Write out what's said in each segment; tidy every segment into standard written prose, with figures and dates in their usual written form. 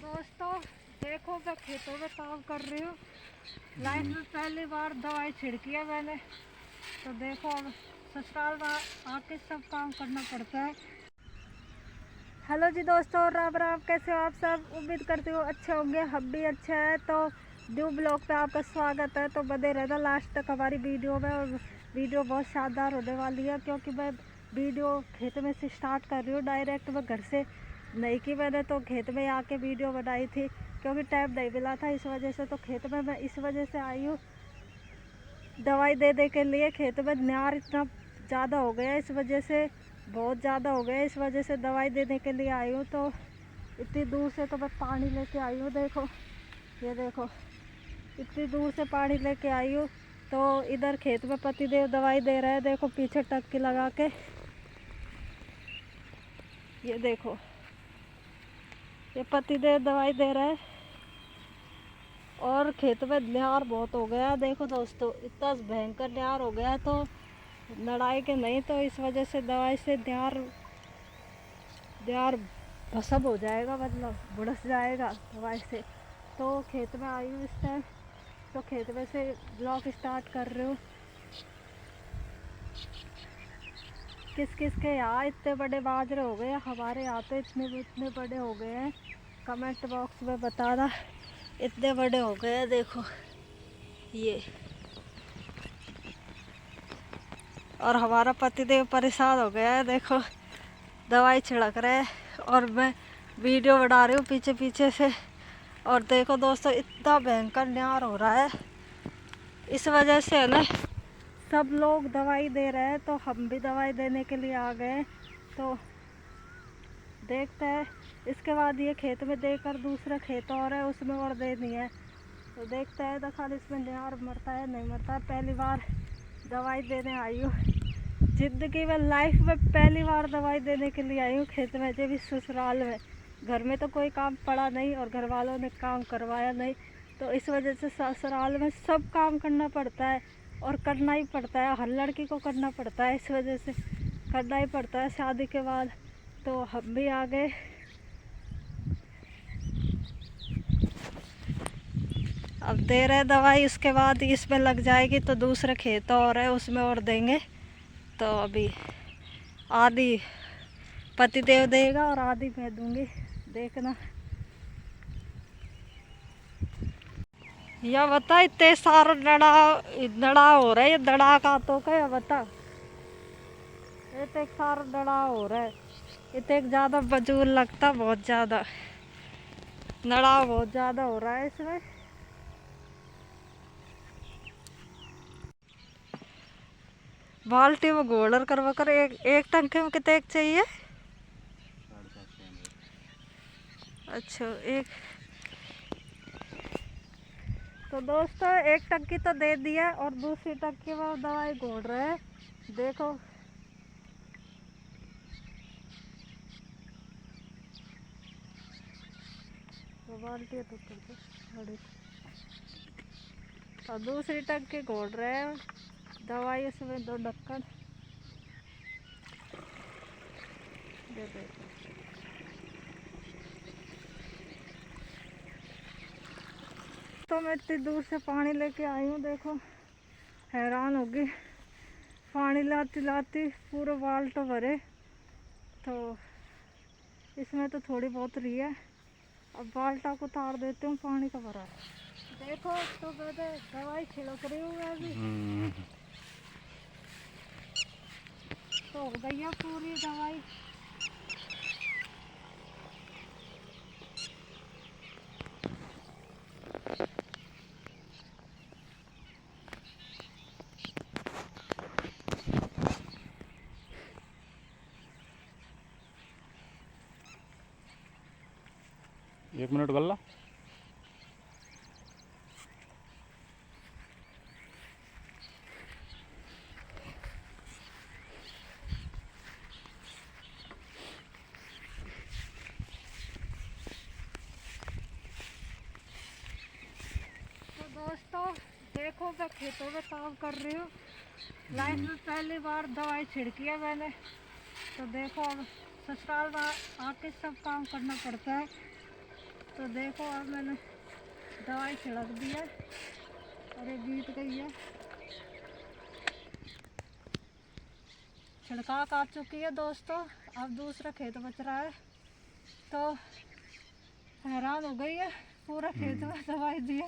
दोस्तों देखो मैं खेतों में काम कर रही हूँ। लाइफ में पहली बार दवाई छिड़की है मैंने। तो देखो अब ससुराल में आके सब काम करना पड़ता है। हेलो जी दोस्तों, राम राम। कैसे हो आप सब? उम्मीद करती हूँ अच्छे होंगे, हम भी अच्छे हैं। तो न्यू ब्लॉग पे आपका स्वागत है। तो बने रहना लास्ट तक हमारी वीडियो में। और वीडियो बहुत शानदार होने वाली है क्योंकि मैं वीडियो खेत में से स्टार्ट कर रही हूँ। डायरेक्ट मैं घर से नहीं की मैंने, तो खेत में आके वीडियो बनाई थी क्योंकि टाइम नहीं मिला था इस वजह से। तो खेत में मैं इस वजह से आई हूँ दवाई देने के लिए। खेत में न्यार इतना ज़्यादा हो गया इस वजह से, बहुत ज़्यादा हो गया इस वजह से दवाई देने के लिए आई हूँ। तो इतनी दूर से तो मैं पानी लेके आई हूँ। देखो ये देखो, इतनी दूर से पानी लेके आई हूँ। तो इधर खेत में पतिदेव दवाई दे रहे हैं। देखो पीछे टक्की लगा के, ये देखो ये पतिदेव दवाई दे रहे हैं। और खेत में न्यार बहुत हो गया। देखो दोस्तों इतना भयंकर न्यार हो गया, तो लड़ाई के नहीं, तो इस वजह से दवाई से न्यार भस्म हो जाएगा, मतलब बुढ़स जाएगा दवाई से। तो खेत में आई हूँ इस टाइम। तो खेत में से ब्लॉग स्टार्ट कर रही हूँ। किस किस के यहाँ इतने बड़े बाजरे हो गए, हमारे यहाँ तो इतने बड़े हो गए हैं। कमेंट बॉक्स में बताना, इतने बड़े हो गए हैं। देखो ये, और हमारा पतिदेव परेशान हो गया है। देखो दवाई छिड़क रहे हैं और मैं वीडियो बना रही हूँ पीछे पीछे से। और देखो दोस्तों इतना भयंकर न्यार हो रहा है, इस वजह से है ना सब लोग दवाई दे रहे हैं, तो हम भी दवाई देने के लिए आ गए। तो देखते हैं इसके बाद ये खेत में देकर दूसरा खेत और है उसमें और देनी है। तो देखते हैं तो खाली इसमें न्यार मरता है नहीं मरता है। पहली बार दवाई देने आई हूँ ज़िंदगी में, लाइफ में पहली बार दवाई देने के लिए आई हूँ खेत में, जब भी ससुराल में। घर में तो कोई काम पड़ा नहीं और घर वालों ने काम करवाया नहीं, तो इस वजह से ससुराल में सब काम करना पड़ता है और करना ही पड़ता है। हर लड़की को करना पड़ता है, इस वजह से करना ही पड़ता है शादी के बाद। तो हम भी आ गए। अब दे रहे दवाई, इसके बाद इसमें लग जाएगी तो दूसरे खेत और है उसमें और देंगे। तो अभी आधी पतिदेव देगा और आधी मैं दूंगी, देखना। या बता इतने सारा दड़ा हो रहा है, ये दड़ा का तो क्या बता, इतने सारा दड़ा हो रहा है। इतने ज़्यादा बजूल लगता, बहुत ज़्यादा नड़ा बहुत ज़्यादा हो रहा है इसमें। बाल्टी में गोल्डर करवा कर एक टंकी में कितने चाहिए? अच्छा एक। तो दोस्तों एक टंकी तो दे दिया और दूसरी टंकी में दवाई घोल रहे हैं। देखो तो बाल्टी तो बड़ी, और दूसरी टंकी घोल रहे हैं दवाई, इसमें 2 ढक्कन दे देखो। तो मैं इतनी दूर से पानी लेके आई हूँ, देखो हैरान होगी। पानी लाती लाती पूरा बाल्टी भरे, तो इसमें तो थोड़ी बहुत रही है। अब बाल्टा को उतार देती हूँ, पानी का भरा है। देखो तो मैं दवाई छिड़क रही हूँ अभी। तो हो गई है पूरी दवाई। एक मिनट गल्ला। तो दोस्तों देखो मैं खेतों में काम कर रही हूँ। लाइफ में पहली बार दवाई छिड़की है मैंने। तो देखो अब ससुराल में आके सब काम करना पड़ता है। तो देखो अब मैंने दवाई छिड़क दी है और ये बीत गई है। छिड़काव काट चुकी है दोस्तों। अब दूसरा खेत बच रहा है तो हैरान हो गई है। पूरा खेत में दवाई दी है।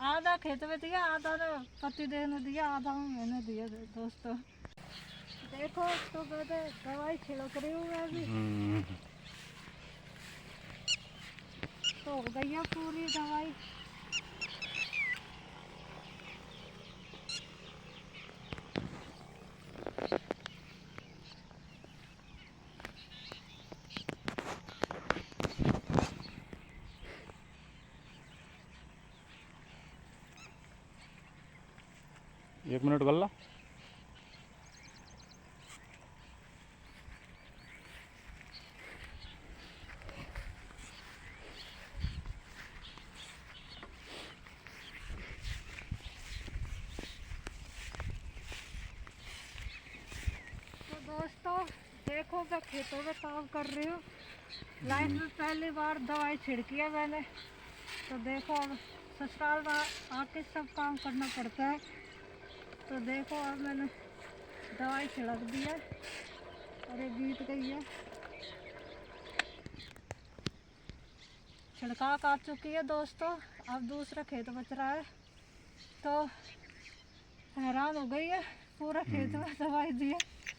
आधा खेत में दिया, आधा ने पति देव ने दिया, आधा मैंने दिया दोस्तों। देखो तो मैंने दवाई छिड़क रही हूँ मैं भी। तो हो गई है पूरी दवाई। एक मिनट गल्ला। तो दोस्तों देखो मैं खेतों में काम कर रही हूँ। लाइफ में पहली बार दवाई छिड़की है मैंने। तो देखो अब ससुराल में आके सब काम करना पड़ता है। तो देखो अब मैंने दवाई छिड़क दी है और ये बीत गई है। छिड़काव काट चुकी है दोस्तों। अब दूसरा खेत बच रहा है तो हैरान हो गई है। पूरा खेत में दवाई दी है।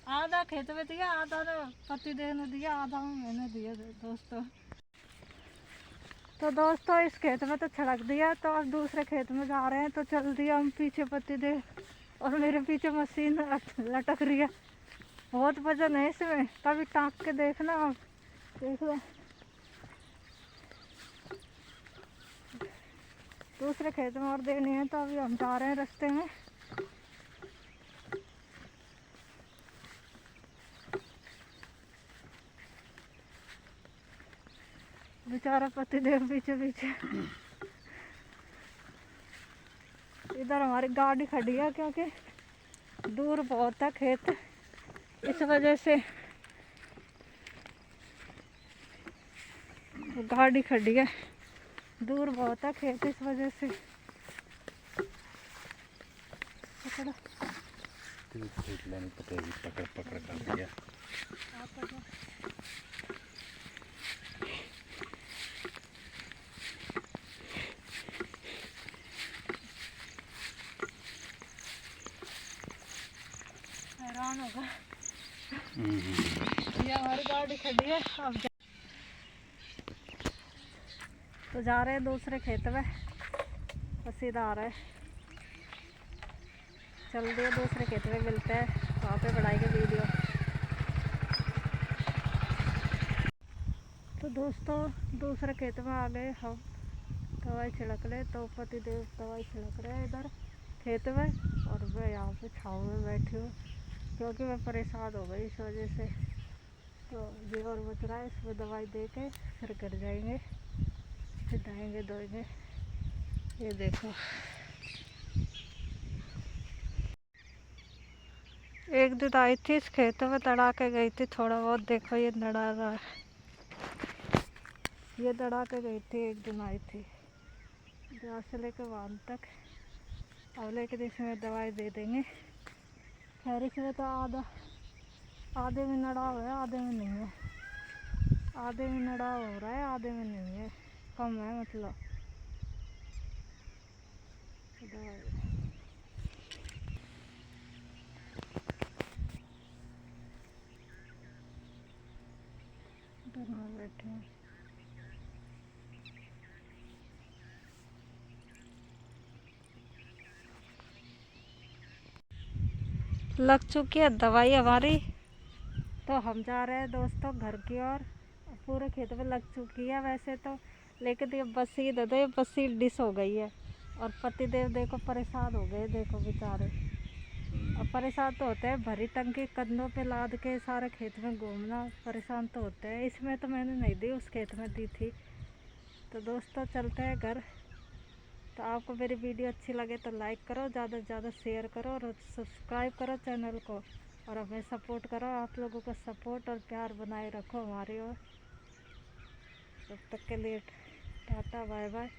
आधा खेत में दिया, आधा ने पति देव ने दिया, आधा मैंने दिया दोस्तों। तो दोस्तों इस खेत में तो छिड़क दिया, तो अब दूसरे खेत में जा रहे हैं। तो चल दिया हम पीछे पति देव और मेरे पीछे मशीन लटक रही है। बहुत वजन है इसमें, कभी टाँक के देखना आप। देख लो दूसरे खेत में और देनी है। तो अभी हम जा रहे हैं रास्ते में। बेचारा पति देव पीछे पीछे। इधर हमारी गाड़ी खड़ी है क्योंकि दूर बहुत है खेत, इस वजह से गाड़ी खड़ी है। दूर बहुत है खेत, इस वजह से। पकड़ो पकड़ पकड़ कर दिया। हैरान होगा। ये हमारी गाड़ी खड़ी है। अब तो जा रहे हैं दूसरे खेत में। तो सीधा आ रहा है। चल दिए दूसरे खेत में, मिलते हैं वहाँ पे बनाएंगे वीडियो। तो दोस्तों दूसरे खेत में आ गए हम। दवाई छिड़क ले तो पति देव दवाई छिड़क रहे हैं इधर खेत में, और मैं यहाँ पे छाँव में बैठी हूँ क्योंकि मैं परेशान हो गई इस वजह से। तो ये और बच रहा है, इसमें दवाई दे के फिर कर जाएंगे, फिर नहाएंगे धोएंगे। ये देखो एक दिन आई थी इस खेत में, तड़ा के गई थी थोड़ा बहुत। देखो ये नड़ा रहा है, ये तड़ा के गई थी। एक दिन आई थी यहाँ से लेकर वहाँ तक। अब लेकर इसमें दवाई दे देंगे। खैर इसमें तो आधे में नड़ा हुआ है, आधे में नहीं है। आधे में नड़ा हो रहा है, आधे में नहीं है, कम है मतलब दवाई। दोनों बैठे हैं। लग चुकी है दवाई हमारी, तो हम जा रहे हैं दोस्तों घर की ओर। पूरे खेत में लग चुकी है वैसे तो, लेकिन ये बसी दे दो, ये बसी डिस हो गई है। और पति देव देखो परेशान हो गए, देखो बेचारे। अब परेशान तो होते हैं, भरी टंकी कंधों पे लाद के सारे खेत में घूमना, परेशान तो होते हैं। इसमें तो मैंने नहीं दी, उस खेत में दी थी। तो दोस्तों चलते हैं घर। तो आपको मेरी वीडियो अच्छी लगे तो लाइक करो, ज़्यादा से ज़्यादा शेयर करो और सब्सक्राइब करो चैनल को, और हमें सपोर्ट करो। आप लोगों का सपोर्ट और प्यार बनाए रखो हमारी ओर। तब तक के लिए टाटा बाय बाय।